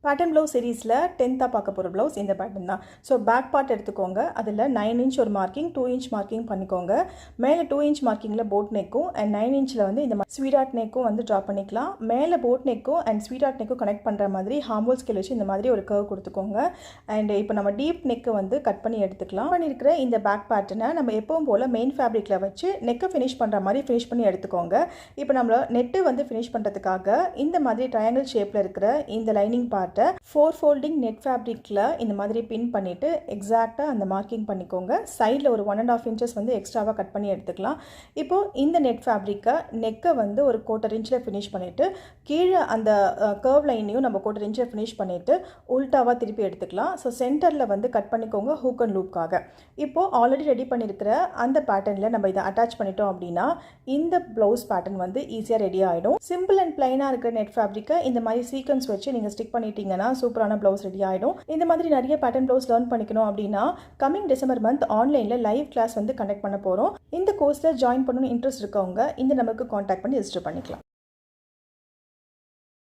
Pattern blouse சீரீஸில் 10th பார்க்க போகிற ப்ளவுஸ் இந்த பேட்டர்ன் தான். ஸோ பேக் பார்ட் எடுத்துக்கோங்க. அதில் 9 இன்ச் ஒரு மார்க்கிங், 2 இன்ச் மார்க்கிங் பண்ணிக்கோங்க. மேலே 2 இன்ச் மார்க்கிங்கில் போட் நெக்கும் அண்ட் 9 இன்ச்சில் வந்து இந்த ஸ்வீட் ஆர்ட் நெக்கும் வந்து ட்ரா பண்ணிக்கலாம். மேலே போட் நெக்கும் அண்ட் ஸ்வீட் ஆர்ட் நெக்கும் கனெக்ட் பண்ணுற மாதிரி ஹார்மோல் ஸ்கேல் வச்சு இந்த மாதிரி ஒரு கர்வ் கொடுத்துக்கோங்க. அண்ட் இப்போ நம்ம டீப் நெக்கு வந்து கட் பண்ணி எடுத்துக்கலாம். பண்ணியிருக்கிற இந்த பேக் பேட்டர்னை நம்ம எப்பவும் போல் மெயின் ஃபேப்ரிக்கில் வச்சு நெக்கை ஃபினிஷ் பண்ணுற மாதிரி ஃபினிஷ் பண்ணி எடுத்துக்கோங்க. இப்போ நம்மள நெட்டு வந்து ஃபினிஷ் பண்ணுறதுக்காக இந்த மாதிரி ட்ரையாங்கிள் ஷேப்பில் இருக்கிற இந்த லைனிங் பார்ட் 4 ஃபோல்டிங் நெட் ஃபேப்ரிக்கில் இந்த மாதிரி பின் பண்ணிவிட்டு எக்ஸாக்டாக அந்த மார்க்கிங் பண்ணிக்கோங்க. சைடில் ஒரு 1.5 இன்ச்சஸ் வந்து எக்ஸ்ட்ராவாக கட் பண்ணி எடுத்துக்கலாம். இப்போது இந்த நெட் ஃபேப்ரிக்கை நெக்கை வந்து ஒரு 1/4 இன்ச்சில் ஃபினிஷ் பண்ணிவிட்டு கீழே அந்த கர்வ் லைனையும் நம்ம 1/4 இன்ச்சில் ஃபினிஷ் பண்ணிவிட்டு உல்ட்டாவாக திருப்பி எடுத்துக்கலாம். ஸோ சென்டரில் வந்து கட் பண்ணிக்கோங்க ஹூக் அண்ட் லூப்காக. இப்போது ஆல்ரெடி ரெடி பண்ணியிருக்கிற அந்த பேட்டர்னில் நம்ம இதை அட்டாச் பண்ணிட்டோம் அப்படின்னா இந்த ப்ளவுஸ் பேட்டர்ன் வந்து ஈஸியாக ரெடி ஆகிடும். சிம்பிள் அண்ட் பிளைனாக இருக்கிற நெட் ஃபேப்ரிக்கை இந்த மாதிரி சீக்வன்ஸ் வச்சு நீங்கள் ஸ்டிக் பண்ணிட்டீங்கன்னா சூப்பரான ப்ளவுஸ் ரெடி ஆகிடும். இந்த மாதிரி நிறைய பேட்டர்ன் ப்ளவுஸ் லேர்ன் பண்ணிக்கணும் அப்படின்னா கமிங் டிசம்பர் மந்த் ஆன்லைனில் லைவ் கிளாஸ் வந்து கண்டக்ட் பண்ண போகிறோம். இந்த கோர்ஸில் ஜாயின் பண்ணணும்னு இன்ட்ரெஸ்ட் இருக்கவங்க இந்த நம்பருக்கு காண்டாக்ட் பண்ணி ரெஜிஸ்டர் பண்ணிக்கலாம்.